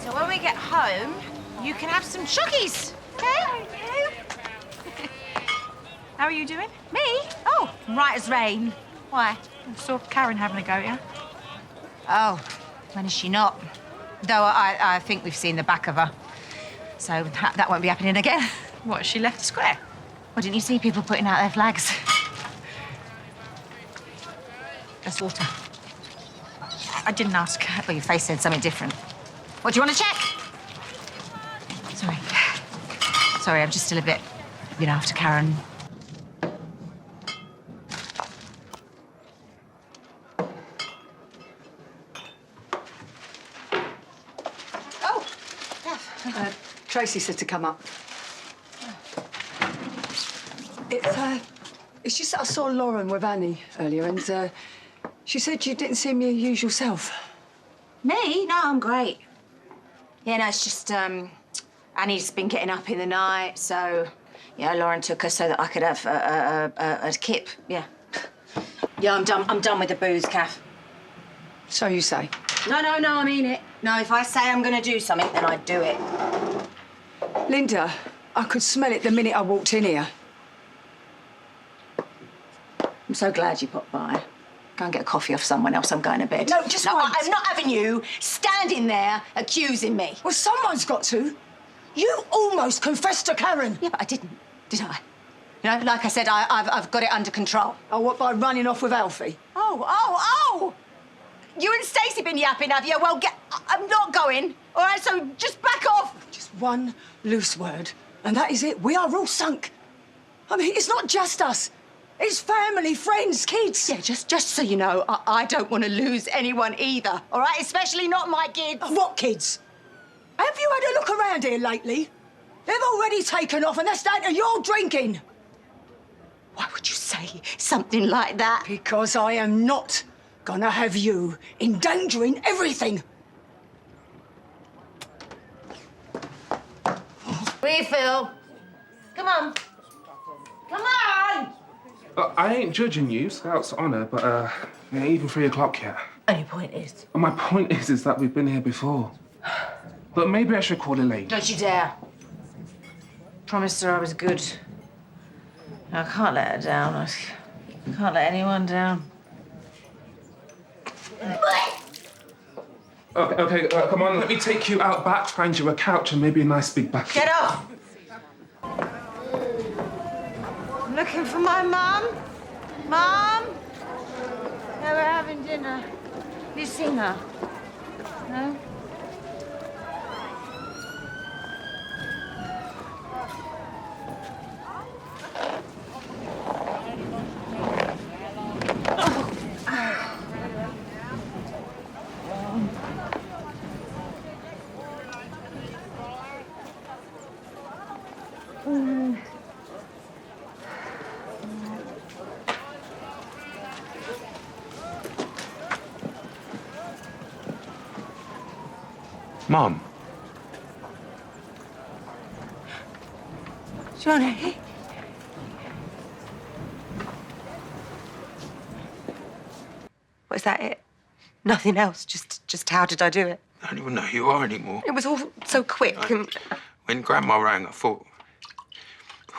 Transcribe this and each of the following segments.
So when we get home, you can have some chuggies, okay? How are you doing? Me? Oh, right as rain. Why? I saw Karen having a go at you. Oh, when is she not? Though I think we've seen the back of her. So that won't be happening again. What, she left the square? Well, didn't you see people putting out their flags? That's water. I didn't ask. Well, your face said something different. What, do you want to check? Sorry. Sorry, I'm just still a bit, after Karen. Oh, Tracy said to come up. It's just that I saw Lauren with Annie earlier, and she said you didn't seem your usual self. Me? No, I'm great. Yeah, no, it's just, Annie's been getting up in the night, so, Lauren took her so that I could have a kip, yeah. Yeah, I'm done with the booze, Kath. So you say? No, I mean it. No, if I say I'm gonna do something, then I do it. Linda, I could smell it the minute I walked in here. I'm so glad you popped by. Go and get a coffee off someone else. I'm going to bed. No, just wait. I'm not having you standing there accusing me. Well, someone's got to. You almost confessed to Karen. Yeah, but I didn't, did I? Like I said, I've got it under control. Oh, what, by running off with Alfie? Oh! You and Stacey been yapping, have you? Well, I'm not going, all right? So just back off. Just one loose word, and that is it. We are all sunk. I mean, it's not just us. It's family, friends, kids. Yeah, just so you know, I don't want to lose anyone either, all right? Especially not my kids. What kids? Have you had a look around here lately? They've already taken off, and that's down to your drinking. Why would you say something like that? Because I am not gonna have you endangering everything. Refill. Come on. Come on! I ain't judging you, Scout's honour, but it ain't even 3 o'clock yet. And your point is? My point is that we've been here before. But maybe I should call it late. Don't you dare. Promised her I was good. I can't let her down. I can't let anyone down. Okay, come on, let me take you out back, find you a couch and maybe a nice big bag. Get off! I'm looking for my mum. Mum? Yeah, we're having dinner. Have you seen her? No? Mom. Johnny? Was that it? Nothing else? Just how did I do it? I don't even know who you are anymore. It was all so quick and... When Grandma rang, I thought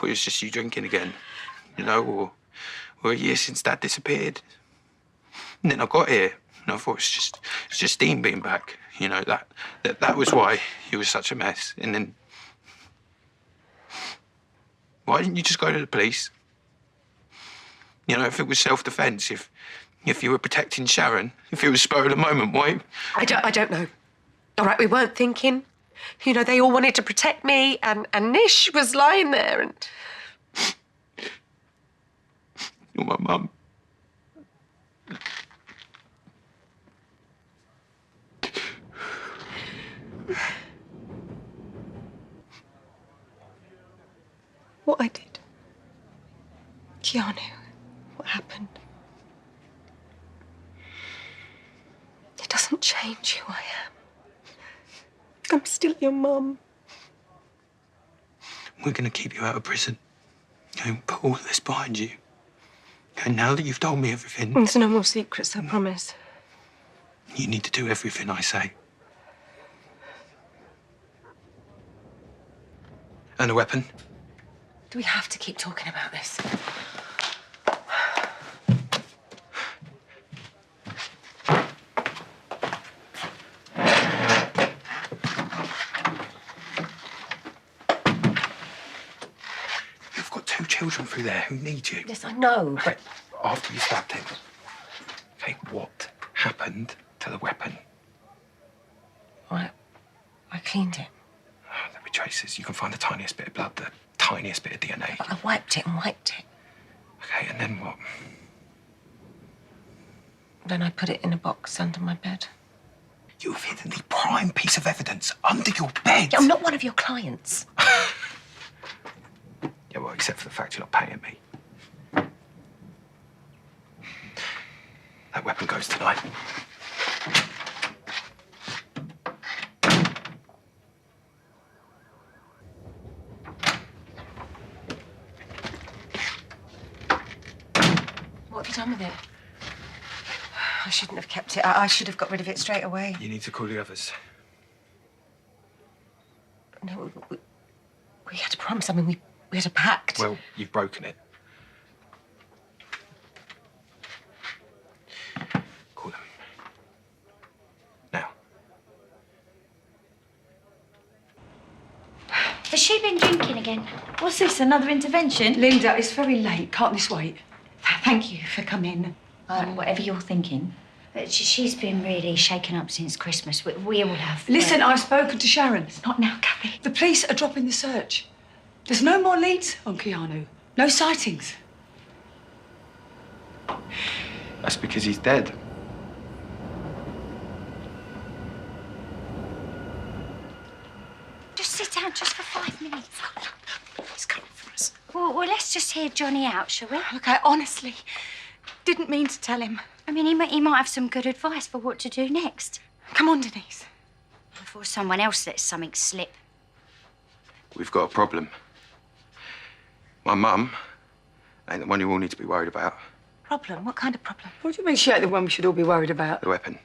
it was just you drinking again, or a year since Dad disappeared. And then I got here, and I thought it's just Dean being back. That was why he was such a mess. And then, why didn't you just go to the police? If it was self-defense, if you were protecting Sharon, if it was spur of the moment, why? I don't know. All right, we weren't thinking. They all wanted to protect me, and Nish was lying there, and... You're my mum. What I did. Keanu, what happened? It doesn't change who I am. I'm still your mum. We're going to keep you out of prison. Put all this behind you. Now that you've told me everything... There's no more secrets, I promise. You need to do everything I say. And a weapon. Do we have to keep talking about this? You've got 2 children through there who need you. Yes, I know, but... After you stabbed him. Okay, what happened to the weapon? I cleaned it. Oh, there'll be traces. You can find the tiniest bit of blood, the tiniest bit of DNA. I wiped it and wiped it. Okay, and then what? Then I put it in a box under my bed. You've hidden the prime piece of evidence under your bed. I'm not one of your clients. Yeah, well, except for the fact you're not paying me. That weapon goes tonight. What have you done with it? I shouldn't have kept it. I should have got rid of it straight away. You need to call the others. No, we had a promise. I mean, we had a pact. Well, you've broken it. Call them. Now. Has she been drinking again? What's this, another intervention? Linda, it's very late. Can't this wait? Thank you for coming. Whatever you're thinking. But she's been really shaken up since Christmas. We all have. Listen, I've spoken to Sharon. Not now, Kathy. The police are dropping the search. There's no more leads on Keanu. No sightings. That's because he's dead. Just sit down just for 5 minutes. He's coming for us. Well, let's just hear Johnny out, shall we? Look, I honestly didn't mean to tell him. I mean, he might have some good advice for what to do next. Come on, Denise. Before someone else lets something slip. We've got a problem. My mum ain't the one you all need to be worried about. Problem? What kind of problem? What do you mean she ain't the one we should all be worried about? The weapon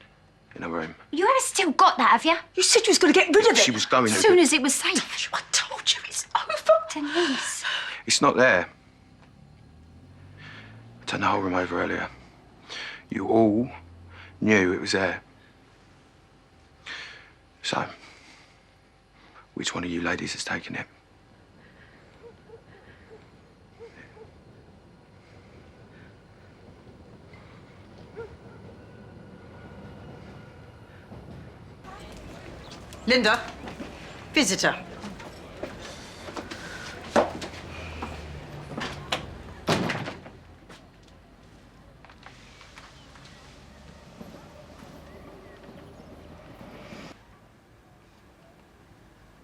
in her room. You haven't still got that, have you? You said you was going to get rid of it. She was going As to. soon as it was safe. I told you it's over. Denise. It's not there. I turned the whole room over earlier. You all knew it was there. So, which one of you ladies has taken it? Linda, visitor.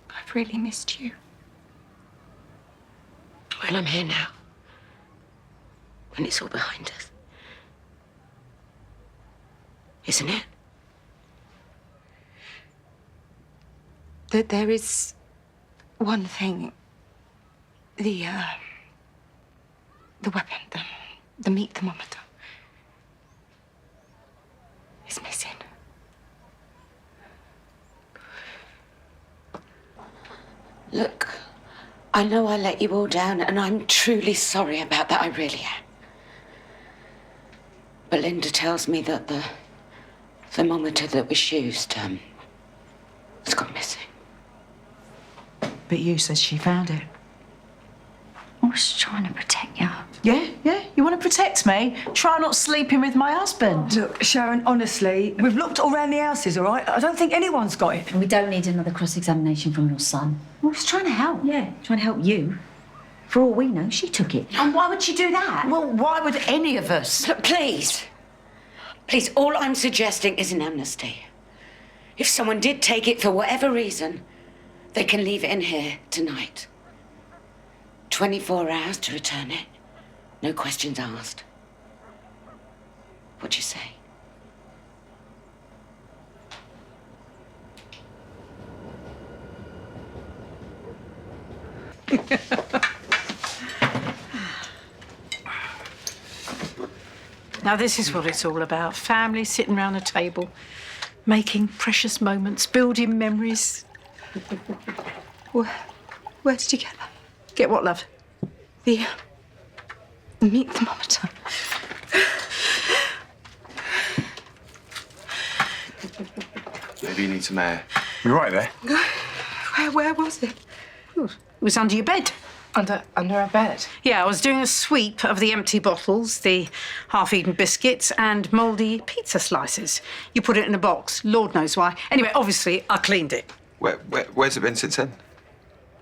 I've really missed you. Well, I'm here now. When it's all behind us. Isn't it? There is one thing. The weapon, the meat thermometer is missing. Look, I know I let you all down, and I'm truly sorry about that. I really am. But Linda tells me that the thermometer that was used, has gone missing. But you said she found it. I was trying to protect you. Yeah? You want to protect me? Try not sleeping with my husband. Look, Sharon, honestly, we've looked all round the houses, all right? I don't think anyone's got it. We don't need another cross-examination from your son. I was trying to help. Yeah, trying to help you. For all we know, she took it. And why would she do that? Well, why would any of us? Look, please, all I'm suggesting is an amnesty. If someone did take it for whatever reason, they can leave it in here tonight. 24 hours to return it. No questions asked. What do you say? Now, this is what it's all about. Family sitting round a table, making precious moments, building memories. Where did you get that? Get what, love? The meat thermometer. Maybe you need some air. You right there? Where was it? It was under your bed. Under a bed. Yeah, I was doing a sweep of the empty bottles, the half-eaten biscuits and mouldy pizza slices. You put it in a box. Lord knows why. Anyway, obviously, I cleaned it. Where's it been since then?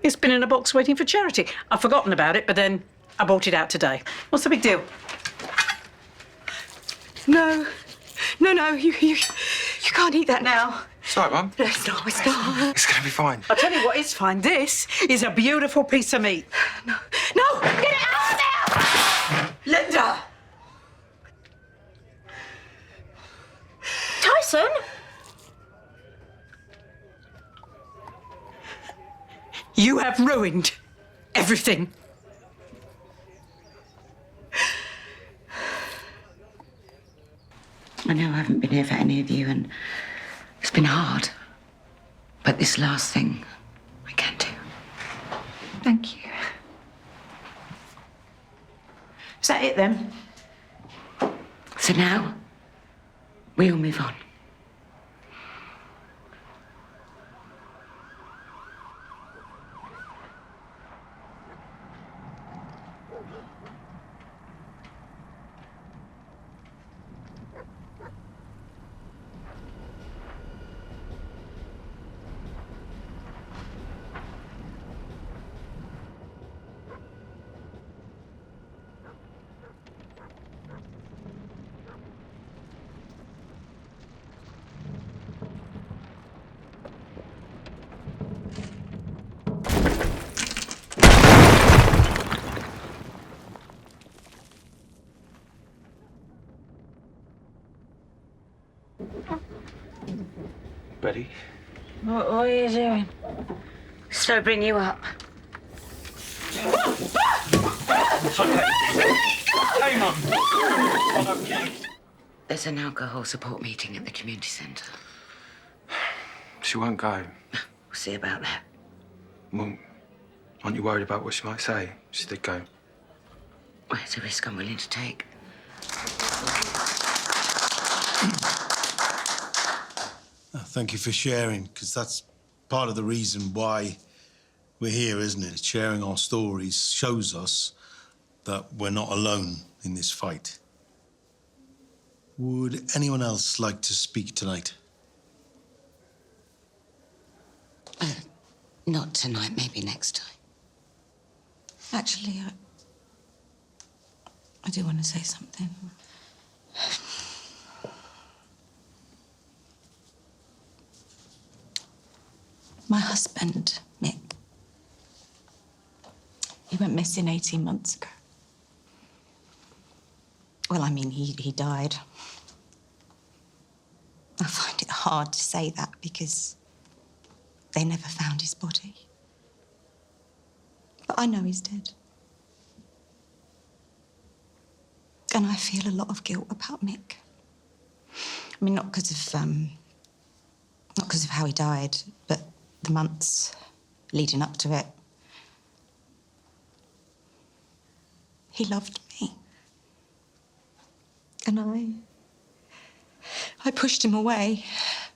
It's been in a box waiting for charity. I've forgotten about it, but then I bought it out today. What's the big deal? No, you can't eat that now. It's all right, Mum. No, it's not. It's not. It's gonna be fine. I'll tell you what is fine. This is a beautiful piece of meat. No, get it out of there! Linda! Tyson? You have ruined everything. I know I haven't been here for any of you, and it's been hard. But this last thing, I can do. Thank you. Is that it then? So now, we all move on. Betty? What are you doing? Sobering you up. Hey, Mum. There's an alcohol support meeting at the community centre. She won't go. We'll see about that. Well, aren't you worried about what she might say? She did go. Well, it's a risk I'm willing to take. Thank you for sharing, because that's part of the reason why we're here, isn't it? Sharing our stories shows us that we're not alone in this fight. Would anyone else like to speak tonight? Not tonight, maybe next time. Actually, I do want to say something. My husband, Mick, he went missing 18 months ago. Well, I mean, he died. I find it hard to say that because they never found his body. But I know he's dead. And I feel a lot of guilt about Mick. I mean, not because of how he died, but the months leading up to it. He loved me. And I pushed him away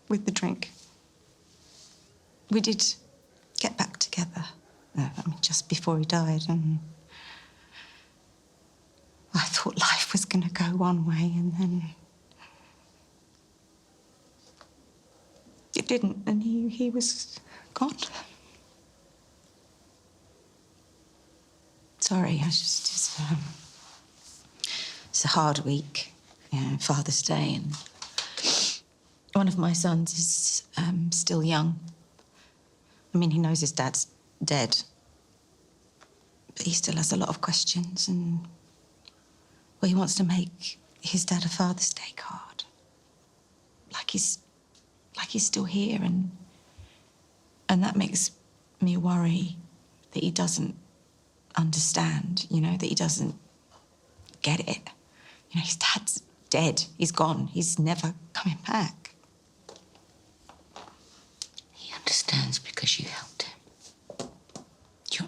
with the drink. We did get back together, just before he died, and I thought life was going to go one way, and then it didn't, and he was gone. Sorry, it's a hard week, Father's Day, and one of my sons is still young. I mean, he knows his dad's dead, but he still has a lot of questions, and well, he wants to make his dad a Father's Day card, like he's still here, and that makes me worry that he doesn't understand, that he doesn't get it. His dad's dead. He's gone. He's never coming back. He understands because you helped him. You're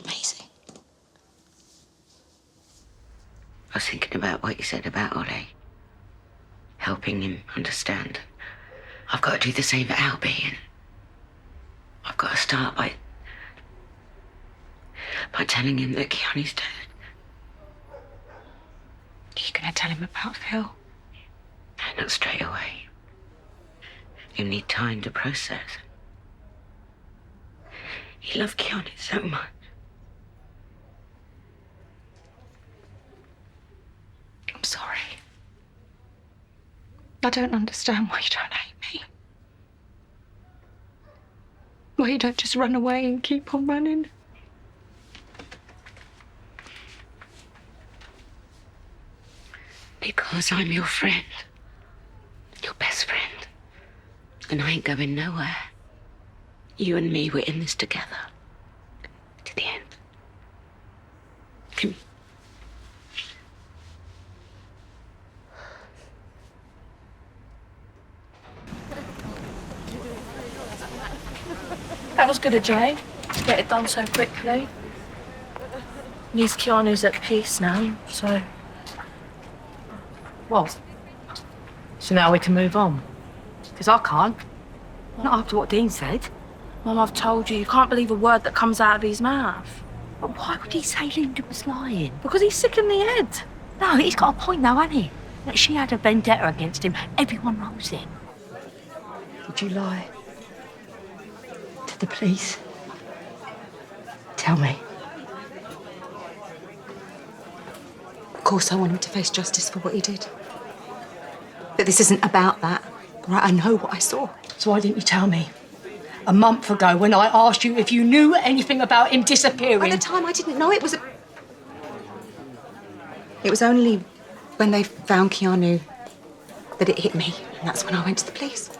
was thinking about what you said about Ollie. Helping him understand. I've got to do the same for Albie. And I've got to start by telling him that Keanu's dead. Are you going to tell him about Phil? No, not straight away. You need time to process. He loved Keanu so much. I'm sorry. I don't understand why you don't hate me. Why you don't just run away and keep on running. Because I'm your friend. Your best friend. And I ain't going nowhere. You and me, we're in this together. To the end. Come here. That was good of Jay to get it done so quickly. At least Keanu's at peace now, so... Well, so now we can move on. Because I can't. Not after what Dean said. Mum, I've told you, you can't believe a word that comes out of his mouth. But why would he say Linda was lying? Because he's sick in the head. No, he's got a point though, hasn't he? That she had a vendetta against him. Everyone knows it. Did you lie? To the police? Tell me. Of course I want him to face justice for what he did. But this isn't about that. Right, I know what I saw. So why didn't you tell me? A month ago when I asked you if you knew anything about him disappearing. By the time I didn't know it was only when they found Keanu that it hit me. And that's when I went to the police.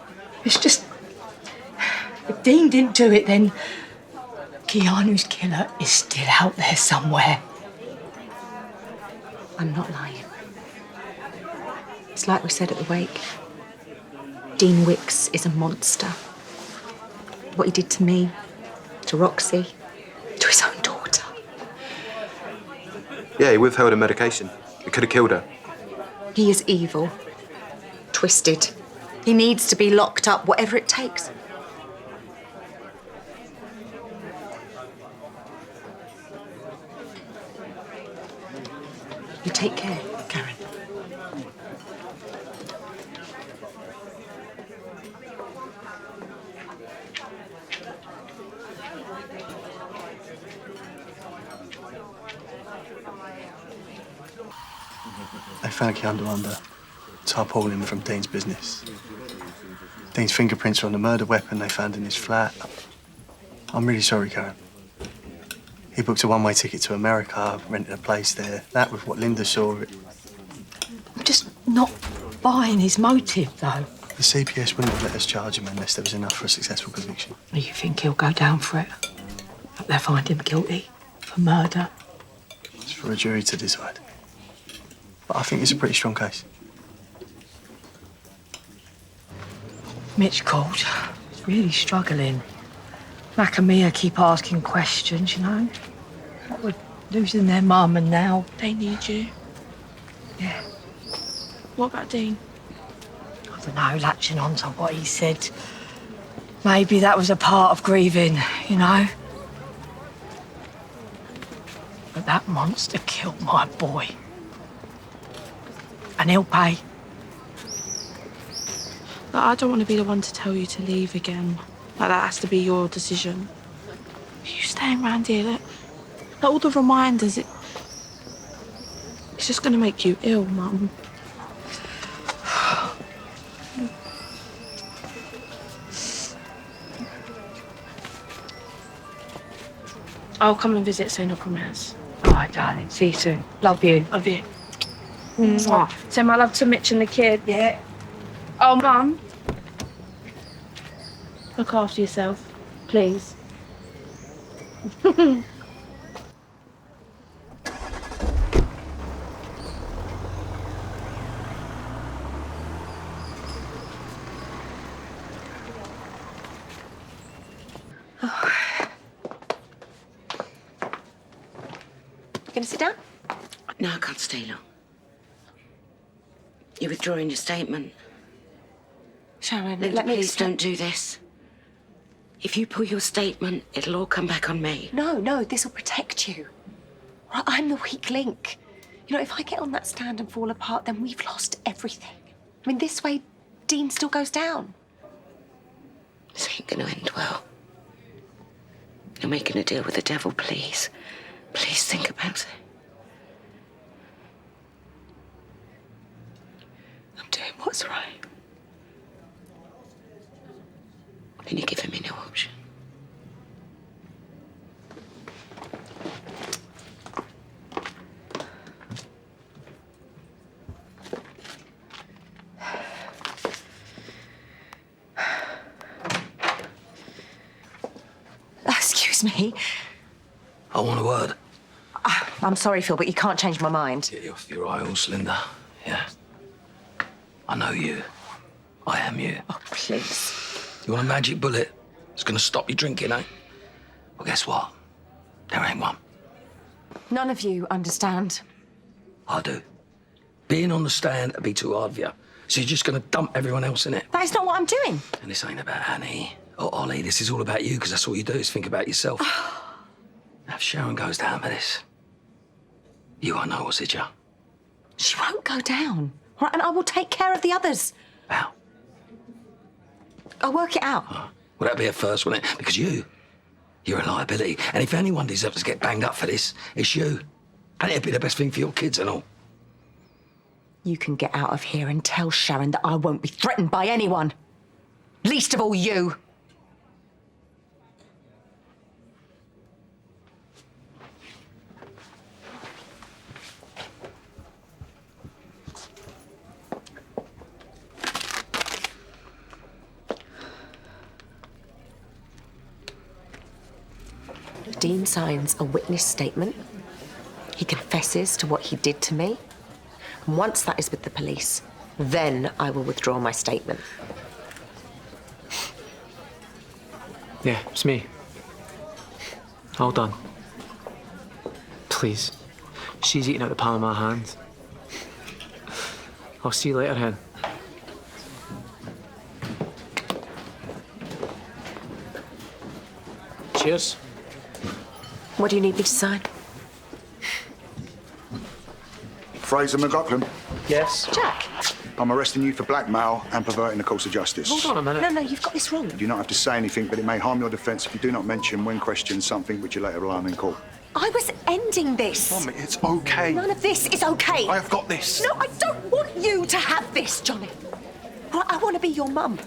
It's just... If Dean didn't do it, then Keanu's killer is still out there somewhere. I'm not lying. It's like we said at the wake. Dean Wicks is a monster. What he did to me, to Roxy, to his own daughter. Yeah, he withheld her medication. It could have killed her. He is evil, twisted. He needs to be locked up, whatever it takes. You take care, Karen. They found Keanu under tarpaulin from Dean's business. Dean's fingerprints are on the murder weapon they found in his flat. I'm really sorry, Karen. He booked a one-way ticket to America, rented a place there. That was what Linda saw. I'm just not buying his motive, though. The CPS wouldn't have let us charge him unless there was enough for a successful conviction. You think he'll go down for it? Hope they'll find him guilty for murder. It's for a jury to decide. But I think it's a pretty strong case. Mitch called. He's really struggling. Mac and Mia keep asking questions, you know. We're losing their mum and now They need you. Yeah. What about Dean? I don't know, latching on to what he said. Maybe that was a part of grieving, you know? But that monster killed my boy. And he'll pay. But I don't want to be the one to tell you to leave again. Like, that has to be your decision. You staying around here, like all the reminders, it's just going to make you ill, Mum. I'll come and visit soon, I promise. All right, darling. See you soon. Love you. Love you. Mwah. Say my love to Mitch and the kid. Yeah. Oh, Mum. Look after yourself, please. You gonna sit down? No, I can't stay long. You're withdrawing your statement. Sharon, Linda, please don't do this. If you pull your statement, it'll all come back on me. No, this will protect you. Right, I'm the weak link. You know, if I get on that stand and fall apart, then we've lost everything. I mean, this way, Dean still goes down. This ain't gonna end well. You're making a deal with the devil, please. Please think about it. I'm doing what's right. And you're giving me no option. Excuse me. I want a word. I'm sorry, Phil, but you can't change my mind. Get you off your high horse, Linda. Yeah. I know you. I am you. Oh, please. You want a magic bullet that's gonna stop you drinking, eh? Well, guess what? There ain't one. None of you understand. I do. Being on the stand would be too hard for you. So you're just gonna dump everyone else in it. That is not what I'm doing. And this ain't about Annie or Ollie. This is all about you, because that's all you do is think about yourself. Now, if Sharon goes down for this, you won't know what's it, you? She won't go down. Right, and I will take care of the others. How? I'll work it out. Well, that'd be a first, wouldn't it? Because you're a liability. And if anyone deserves to get banged up for this, it's you. And it'd be the best thing for your kids and all. You can get out of here and tell Sharon that I won't be threatened by anyone. Least of all you. Dean signs a witness statement. He confesses to what he did to me. And once that is with the police, then I will withdraw my statement. Yeah, it's me. All done. Please. She's eating out the palm of my hand. I'll see you later, Hen. Cheers. What do you need me to sign? Fraser McLaughlin. Yes? Jack. I'm arresting you for blackmail and perverting the course of justice. Hold on a minute. No, you've got this wrong. You do not have to say anything, but it may harm your defence if you do not mention, when questioned, something which you later rely on in court. I was ending this. Mum, it's okay. None of this is okay. I have got this. No, I don't want you to have this, Johnny. Right, I want to be your mum.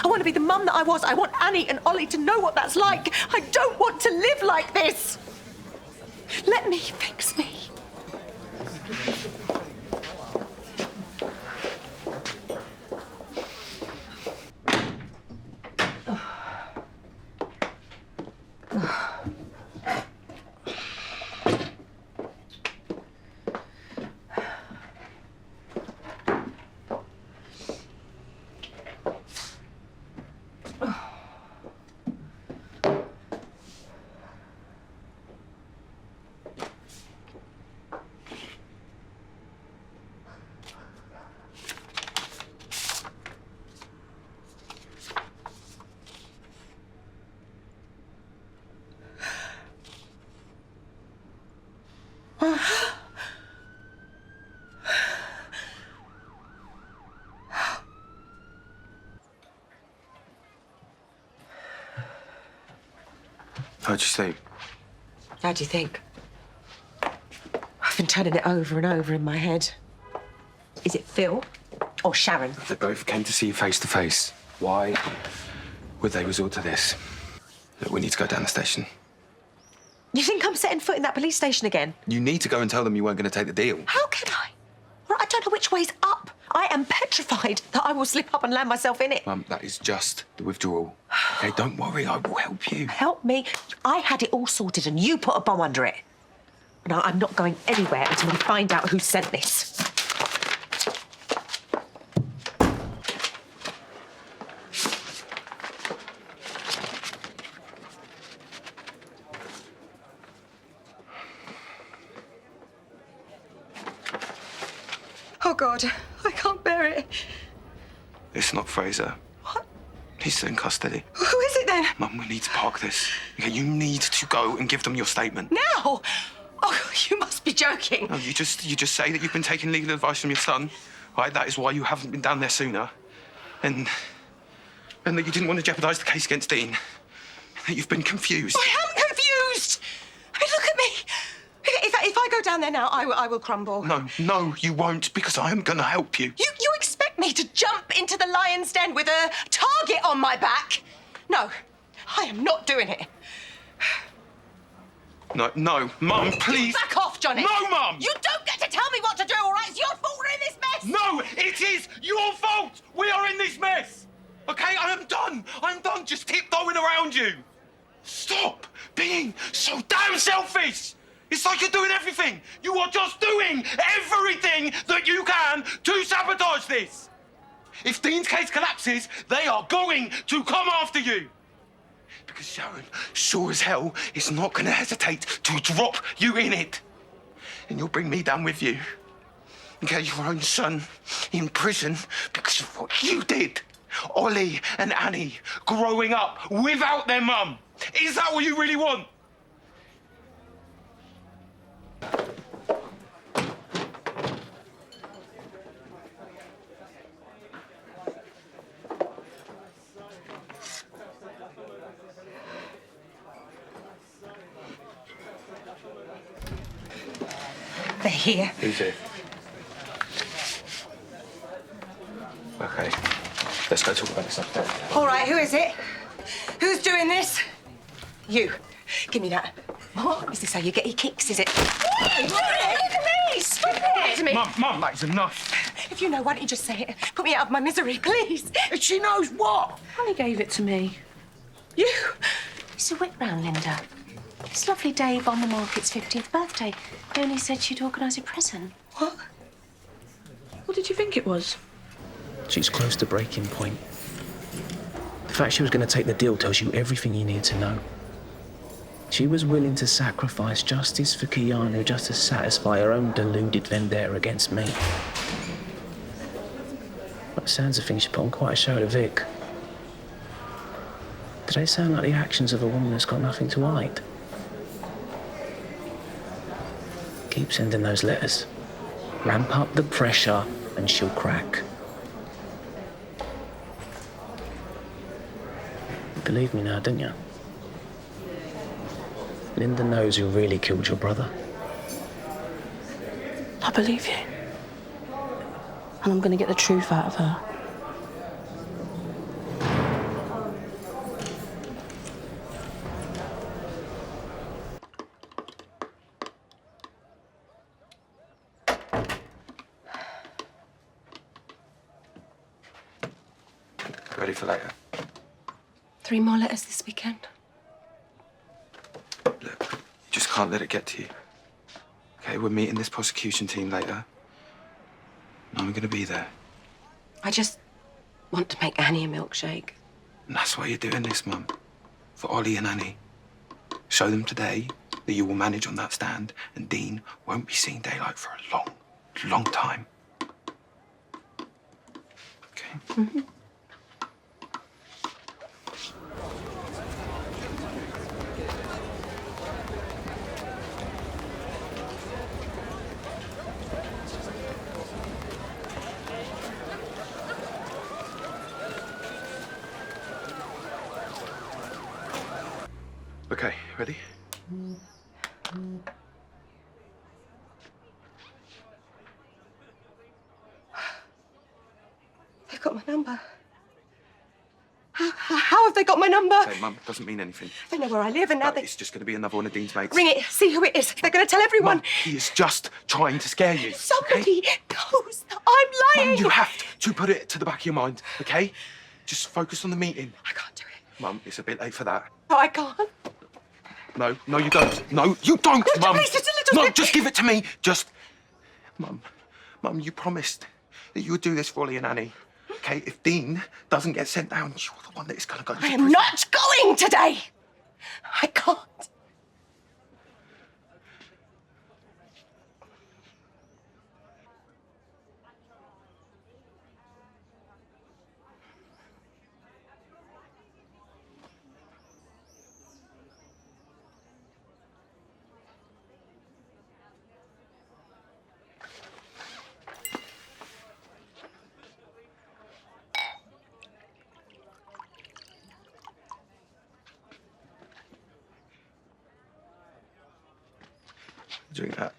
I want to be the mum that I was. I want Annie and Ollie to know what that's like. I don't want to live like this. Let me fix me. How'd you sleep? How do you think? I've been turning it over and over in my head. Is it Phil or Sharon? They both came to see you face to face. Why would they resort to this? Look, we need to go down the station. You think I'm setting foot in that police station again? You need to go and tell them you weren't going to take the deal. How can I? Well, I don't know which way's up. I am petrified that I will slip up and land myself in it. Mum, that is just the withdrawal. Okay, don't worry, I will help you. Help me. I had it all sorted and you put a bomb under it. No, I'm not going anywhere until we find out who sent this. Oh, God. I can't bear it. It's not Fraser. What? He's still in custody. Who is it then? Mum, we need to park this. Okay, you need to go and give them your statement. Now? Oh, you must be joking. No, you just say that you've been taking legal advice from your son, right? That is why you haven't been down there sooner. And that you didn't want to jeopardise the case against Dean. That you've been confused. I am confused. I mean, look at me. If I go down there now, I will crumble. No, you won't, because I am going to help you. You expect me to jump into the lion's den with a target on my back? No, I am not doing it. No, Mum, please. Back off, Johnny. No, Mum. You don't get to tell me what to do, all right? It's your fault we're in this mess. No, it is your fault. We are in this mess. Okay, I am done. I'm done just tiptoeing around you. Stop being so damn selfish. It's like you're doing everything. You are just doing everything that you can to sabotage this. If Dean's case collapses, they are going to come after you. Because Sharon, sure as hell, is not going to hesitate to drop you in it. And you'll bring me down with you. And get your own son in prison because of what you did. Ollie and Annie growing up without their mum. Is that what you really want? They're here. Who's here? Okay, let's go talk about this upstairs. All right, who is it? Who's doing this? You. Give me that. What? Is this how you get your kicks, is it? What? Look at me! Stop it! To me. Mum, that is enough. If you know, why don't you just say it? Put me out of my misery, please. She knows what? Honey gave it to me. You. It's a whip round, Linda. It's lovely Dave on the market's 50th birthday. Leonie said she'd organise a present. What? What did you think it was? She's close to breaking point. The fact she was going to take the deal tells you everything you need to know. She was willing to sacrifice justice for Keanu just to satisfy her own deluded vendetta against me. By the sounds of things, she put on quite a show to Vic. Do they sound like the actions of a woman that's got nothing to hide? Keep sending those letters. Ramp up the pressure and she'll crack. You believe me now, don't you? Linda knows who really killed your brother. I believe you. And I'm going to get the truth out of her. Ready for later? 3 more letters this weekend. Look, you just can't let it get to you. Okay, we're meeting this prosecution team later. And I'm gonna be there. I just want to make Annie a milkshake. And that's why you're doing this, Mum. For Ollie and Annie. Show them today that you will manage on that stand and Dean won't be seeing daylight for a long, long time. Okay? Mm-hmm. Okay, ready? They've got my number. How have they got my number? Hey, Mum, it doesn't mean anything. They know where I live and now No, they... it's just gonna be another one of Dean's mates. Ring it, see who it is. They're going to tell everyone. Mum, he is just trying to scare you. Somebody knows that I'm lying. Mum, you have to put it to the back of your mind, okay? Just focus on the meeting. I can't do it. Mum, it's a bit late for that. No, I can't. No, you don't. No, you don't, No, Mum. please, just a little No, bit. just give it to me. Just... Mum, you promised that you would do this for Ollie and Annie. Okay, if Dean doesn't get sent down, you're the one that is going to go to I prison. am not going today. I can't. Drink that.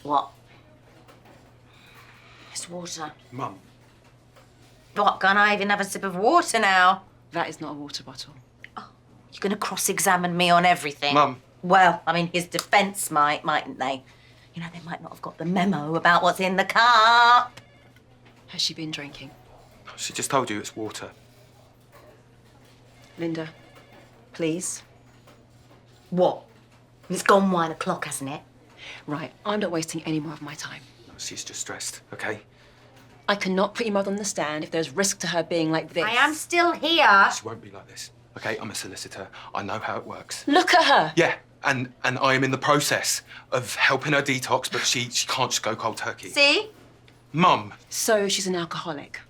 What? It's water. Mum. What, can't I even have a sip of water now? That is not a water bottle. You're going to cross-examine me on everything? Mum. Well, I mean, his defence mightn't they? You know, they might not have got the memo about what's in the cup. Has she been drinking? She just told you it's water. Linda, please. What? It's gone 1 o'clock, hasn't it? Right, I'm not wasting any more of my time. She's just stressed, okay? I cannot put your mother on the stand if there's risk to her being like this. I am still here. She won't be like this, okay? I'm a solicitor. I know how it works. Look at her. Yeah, and I am in the process of helping her detox, but she can't just go cold turkey. See? Mum. So she's an alcoholic.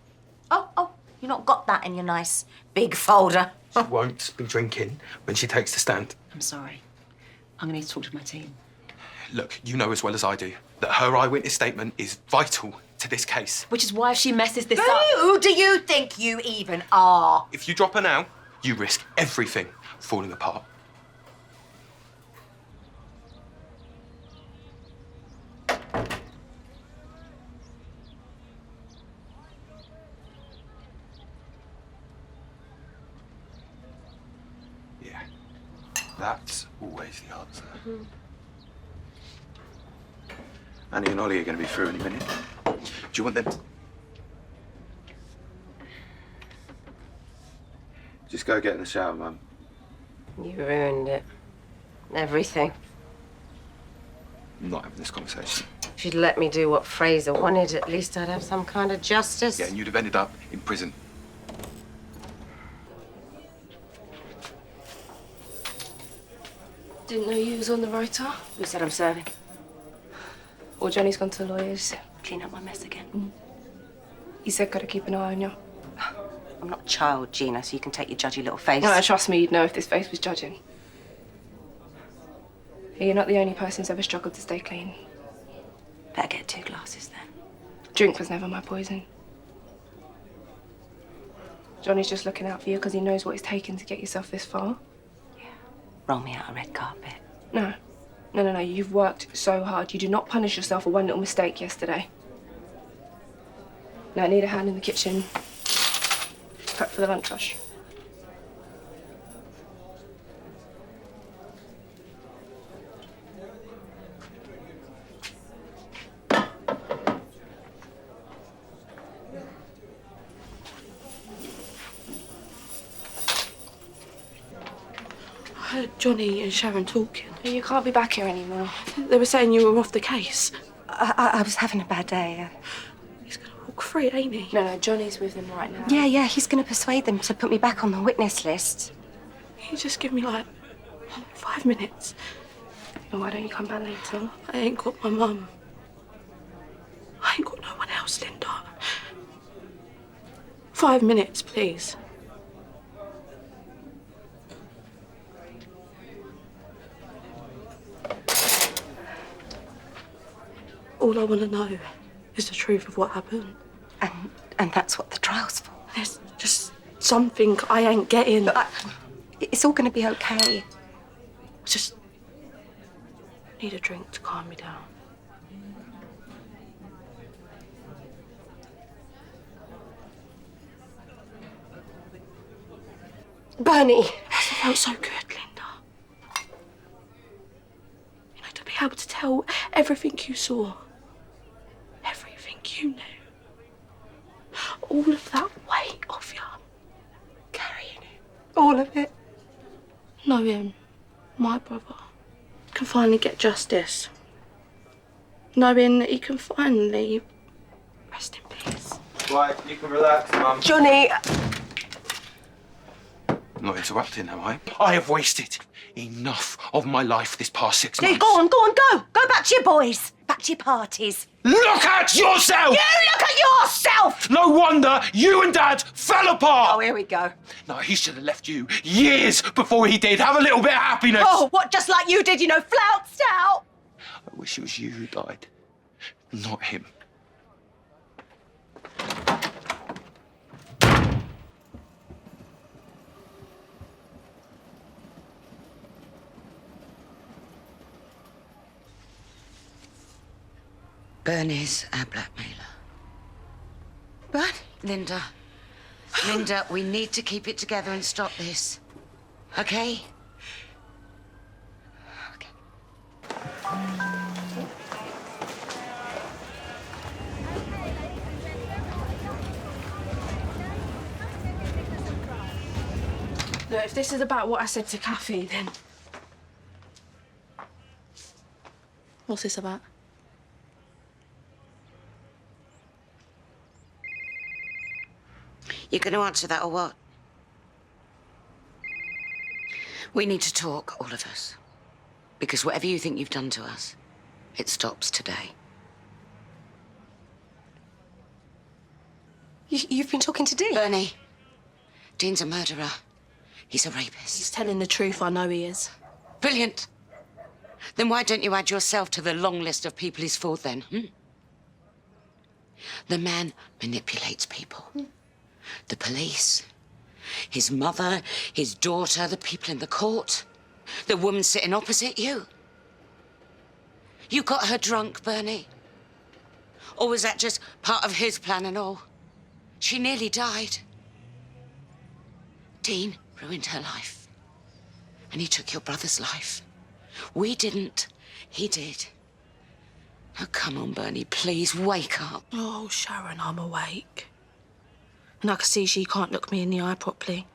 Oh, you not got that in your nice big folder. She won't be drinking when she takes the stand. I'm sorry. I'm going to need to talk to my team. Look, you know as well as I do that her eyewitness statement is vital to this case. Which is why if she messes this up... Who do you think you even are? If you drop her now, you risk everything falling apart. Yeah, that's always the answer. Annie and Ollie are going to be through any minute. Do you want them to... Just go get in the shower, Mum. You ruined it. Everything. I'm not having this conversation. If you'd let me do what Fraser wanted, at least I'd have some kind of justice. Yeah, and you'd have ended up in prison. Didn't know you was on the rotor. Who said I'm serving? Or Johnny's gone to the lawyers. Clean up my mess again. He said gotta keep an eye on you. I'm not a child, Gina, so you can take your judgy little face. No, trust me, you'd know if this face was judging. You're not the only person who's ever struggled to stay clean. Better get 2 glasses then. Drink was never my poison. Johnny's just looking out for you because he knows what it's taken to get yourself this far. Roll me out a red carpet. No. No. You've worked so hard. You do not punish yourself for one little mistake yesterday. Now I need a hand in the kitchen. Prep for the lunch rush. I heard Johnny and Sharon talking. You can't be back here anymore. They were saying you were off the case. I was having a bad day. He's gonna walk free, ain't he? No, Johnny's with them right now. Yeah, he's gonna persuade them to put me back on the witness list. You just give me, like, 5 minutes. Why don't you come back later? I ain't got my mum. I ain't got no one else, Linda. 5 minutes, please. All I want to know is the truth of what happened. And that's what the trial's for. There's just something I ain't getting. Look, it's all gonna be okay. I just need a drink to calm me down. Bernie! That felt so good, Linda. You know, to be able to tell everything you saw. Everything you knew. All of that weight off you. Carrying it. All of it. Knowing my brother can finally get justice. Knowing that he can finally rest in peace. Right, you can relax, Mum. Johnny! I'm not interrupting, am I? I have wasted enough of my life this past 6 months. Yeah, go on, go. Go back to your boys. Back to your parties. Look at yourself! You look at yourself! No wonder you and Dad fell apart! Oh, here we go. No, he should have left you years before he did. Have a little bit of happiness. Oh, what, just like you did, flounced out? I wish it was you who died, not him. Bernie's our blackmailer. What? Linda, we need to keep it together and stop this. Okay? Look, if this is about what I said to Kathy, then... What's this about? You going to answer that or what? We need to talk, all of us. Because whatever you think you've done to us, it stops today. You've been talking to Dean? Bernie, Dean's a murderer. He's a rapist. He's telling the truth, I know he is. Brilliant. Then why don't you add yourself to the long list of people he's for then, The man manipulates people. The police, his mother, his daughter, the people in the court, the woman sitting opposite you. You got her drunk, Bernie. Or was that just part of his plan and all? She nearly died. Dean ruined her life. And he took your brother's life. We didn't. He did. Now, come on, Bernie, please, wake up. Oh, Sharon, I'm awake. And I can see she can't look me in the eye properly.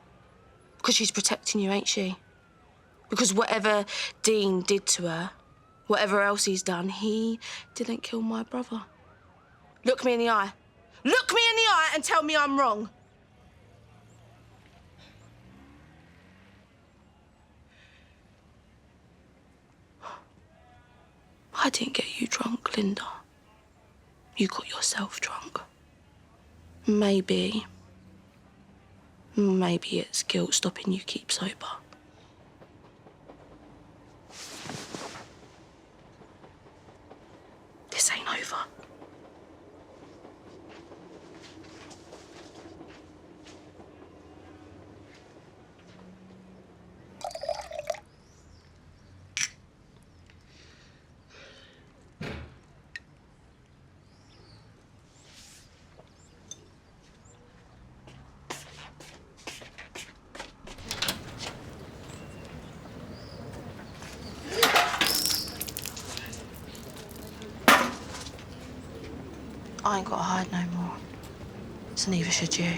Because she's protecting you, ain't she? Because whatever Dean did to her, whatever else he's done, he didn't kill my brother. Look me in the eye. Look me in the eye and tell me I'm wrong. I didn't get you drunk, Linda. You got yourself drunk. Maybe it's guilt stopping you keep sober. This ain't over. I ain't got to hide no more. So neither should you,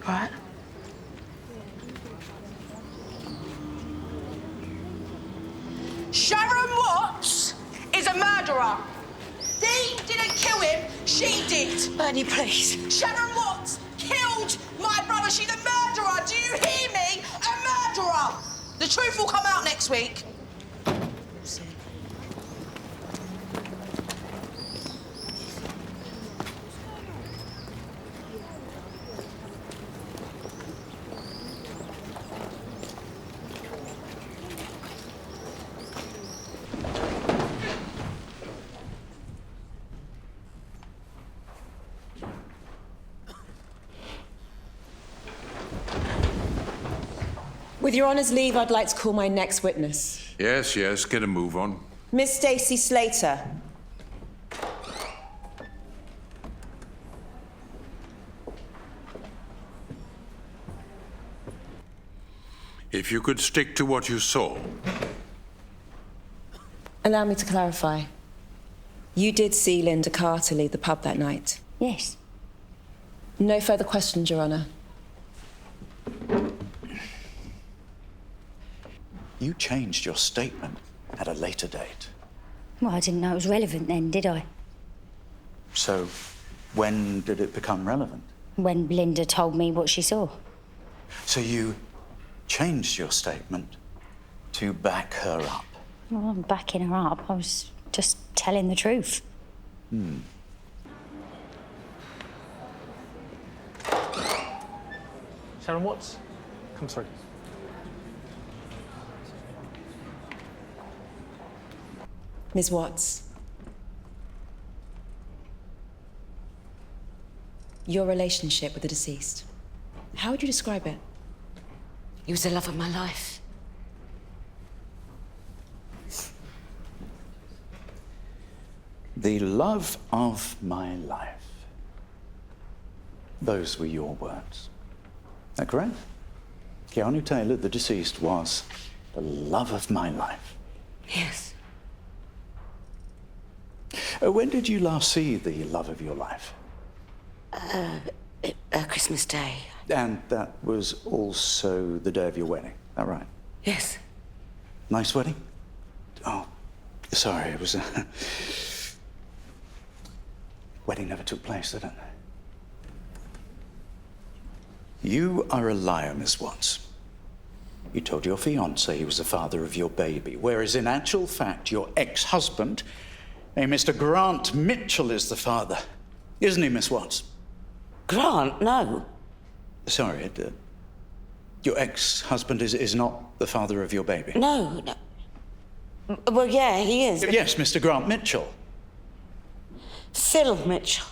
right? Sharon Watts is a murderer. Dean didn't kill him, she did. Bernie, please. Sharon Watts killed my brother. She's a murderer. Do you hear me? A murderer. The truth will come out next week. With Your Honour's leave, I'd like to call my next witness. Yes, get a move on. Miss Stacey Slater. If you could stick to what you saw. Allow me to clarify. You did see Linda Carter leave the pub that night? Yes. No further questions, Your Honour. You changed your statement at a later date. Well, I didn't know it was relevant then, did I? So, when did it become relevant? When Linda told me what she saw. So you changed your statement to back her up. Well, I'm backing her up. I was just telling the truth. Sharon Watts, come through. Ms. Watts. Your relationship with the deceased. How would you describe it? He was the love of my life. The love of my life. Those were your words. Is that correct? Keanu Taylor, the deceased, was the love of my life. Yes. When did you last see the love of your life? Christmas Day. And that was also the day of your wedding, is that right? Yes. Nice wedding? Oh, sorry, it was a... Wedding never took place, did it? You are a liar, Miss Watts. You told your fiancé he was the father of your baby, whereas in actual fact, your ex-husband, a Mr. Grant Mitchell, is the father. Isn't he, Miss Watts? Grant? No. Sorry, your ex-husband is not the father of your baby? No. Well, yeah, he is. Yes, Mr. Grant Mitchell. Phil Mitchell.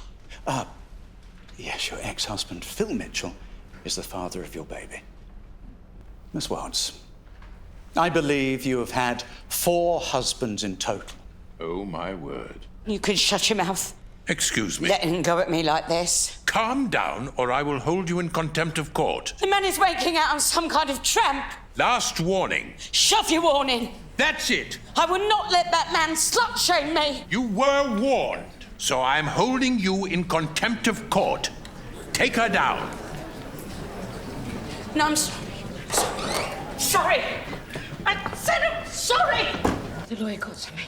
Yes, your ex-husband, Phil Mitchell, is the father of your baby. Miss Watts, I believe you have had 4 husbands in total. Oh, my word. You can shut your mouth. Excuse me. Letting him go at me like this. Calm down, or I will hold you in contempt of court. The man is making out I'm some kind of tramp. Last warning. Shove your warning. That's it. I will not let that man slut-shame me. You were warned, so I'm holding you in contempt of court. Take her down. No, I'm sorry. Sorry. I said I'm sorry. The lawyer got to me.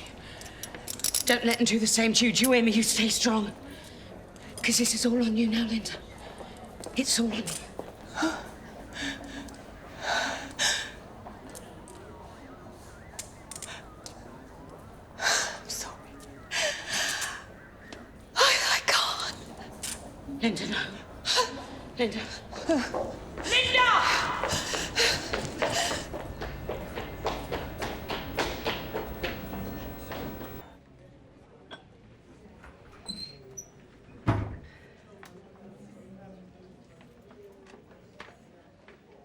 Don't let him do the same to you. Do you hear me? You stay strong. Because this is all on you now, Linda. It's all on you. I'm sorry. I can't. Linda, no. Linda. Linda!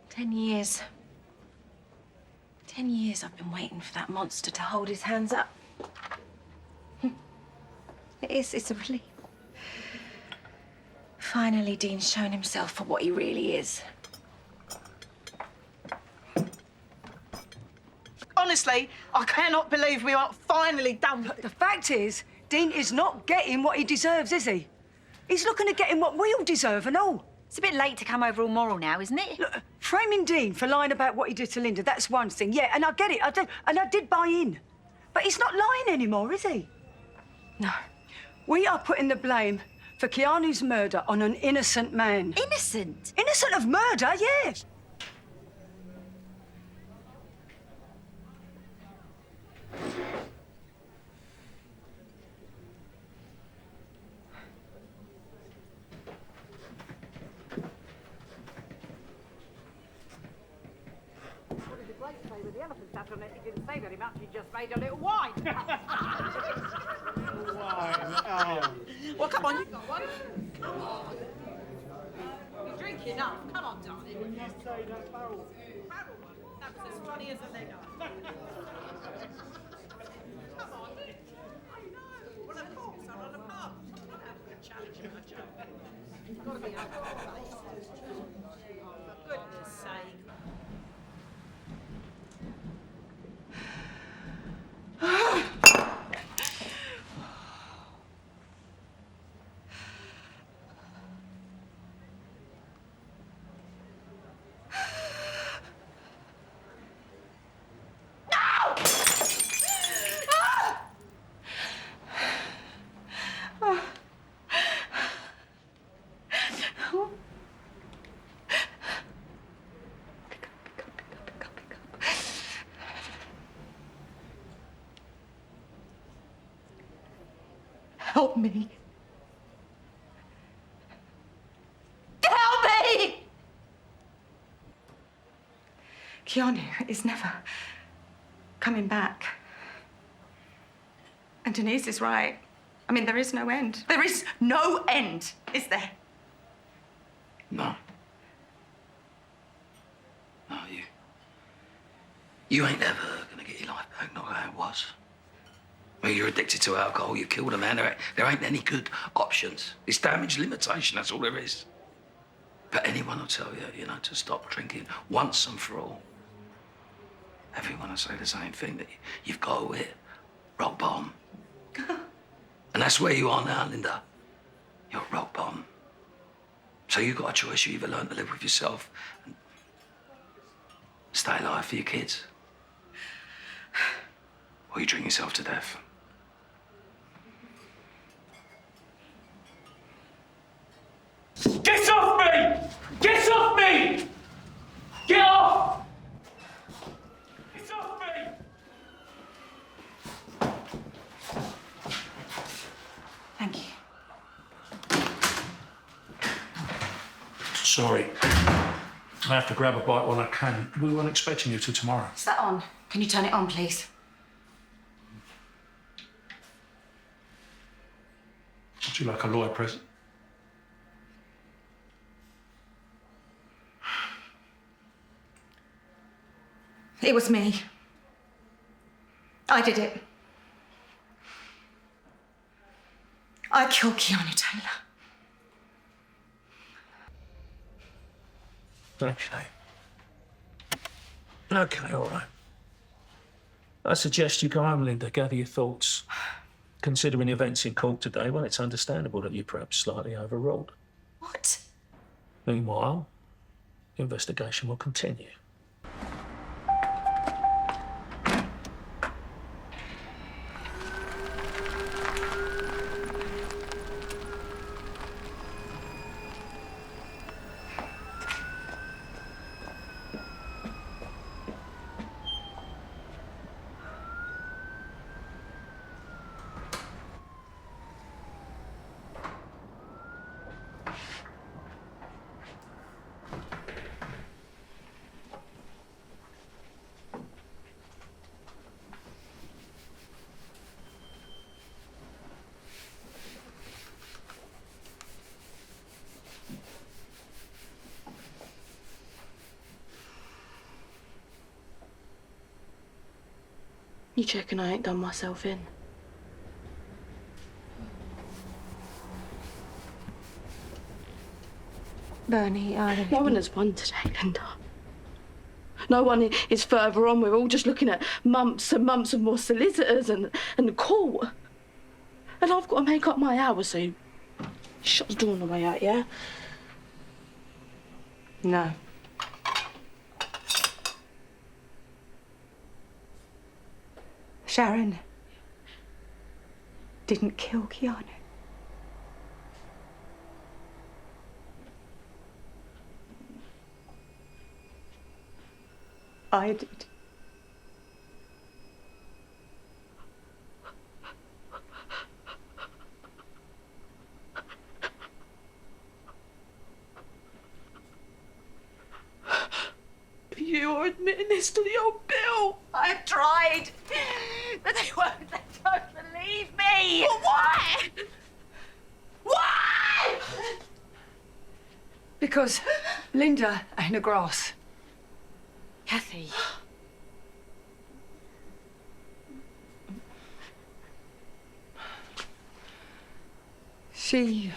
10 years. 10 years I've been waiting for that monster to hold his hands up. It's a relief. Finally, Dean's shown himself for what he really is. Honestly, I cannot believe we are finally done. The fact is, Dean is not getting what he deserves, is he? He's looking at getting what we all deserve and all. It's a bit late to come over all moral now, isn't it? Look, framing Dean for lying about what he did to Linda, that's one thing. Yeah, and I get it, I did buy in. But he's not lying anymore, is he? No. We are putting the blame for Keanu's murder on an innocent man. Innocent? Innocent of murder, yeah. He didn't say very much, he just made a little wine. Well, come on, you got one. Come on. You drink enough. Come on, darling. Yes, say that barrel. Barrel one. That was as funny as a Lego. Come on. I know. Well, of course, I'm on a pub. I'm not having a challenge in my joke. You've got to be alcohol-based. Oh, for goodness sake. Help me. Help me! Keanu is never coming back. And Denise is right. I mean, there is no end. There is no end, is there? No. No, you ain't ever gonna get your life back, not how it was. Well, you're addicted to alcohol, you killed a man, there ain't any good options. It's damage limitation, that's all there is. But anyone will tell you, to stop drinking once and for all. Everyone will say the same thing, that you've got to hit rock bottom. And that's where you are now, Linda. You're at rock bottom. So you've got a choice. You either learn to live with yourself and stay alive for your kids, or you drink yourself to death. Get off me! Get off me! Get off! Get off me! Thank you. Sorry. I have to grab a bite when I can. We weren't expecting you till tomorrow. Is that on? Can you turn it on, please? Would you like a lawyer present? It was me. I did it. I killed Keanu Taylor. Okay. Okay, all right. I suggest you go home, Linda, gather your thoughts. Considering events in court today, well, it's understandable that you're perhaps slightly overruled. What? Meanwhile, the investigation will continue. You checking I ain't done myself in? Bernie, No one has won today, Linda. No one is further on. We're all just looking at months and months of more solicitors and the court. And I've got to make up my hours, so shut the door on the way out, yeah? No. Sharon didn't kill Keanu. I did. You're admitting this to the old Bill. I've tried, but they don't believe me. But why? Why? Because Linda ain't a grass. Kathy. She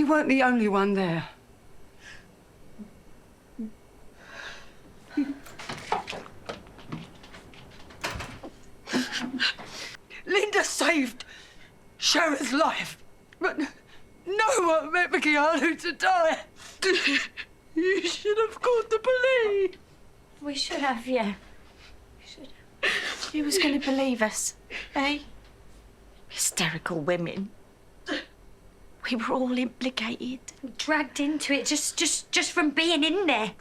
weren't the only one there. Linda saved Sharon's life, but no one meant for Keanu to die. You should have called the police. We should have, yeah. We should have. Who was going to believe us, eh? Hysterical women. We were all implicated. Dragged into it just from being in there.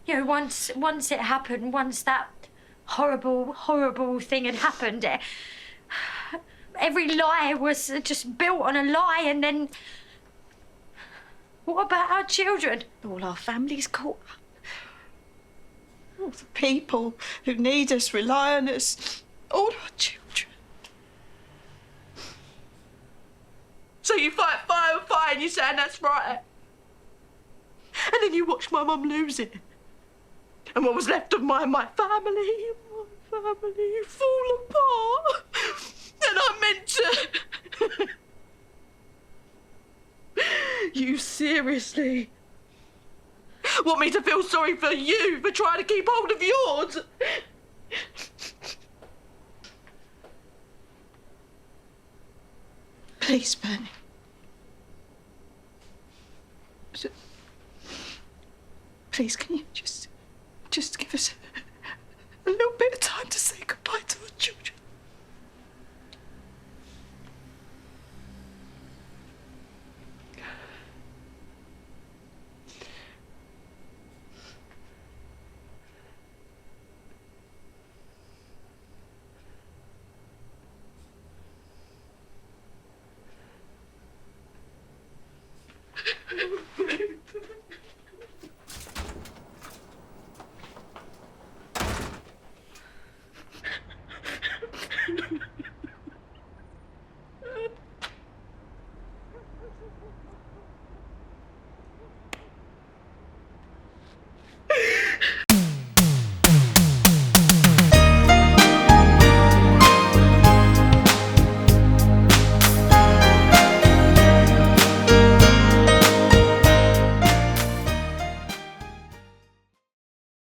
You know, once it happened, once that horrible thing had happened, every lie was just built on a lie, and then... What about our children? All our families caught up. All the people who need us, rely on us, all our children. So you fight fire with fire and you say, and that's right. And then you watch my mum lose it. And what was left of my family fall apart. And I meant to... You seriously want me to feel sorry for you for trying to keep hold of yours? Please, Bernie. Please, can you just give us a little bit of time to say goodbye to our children?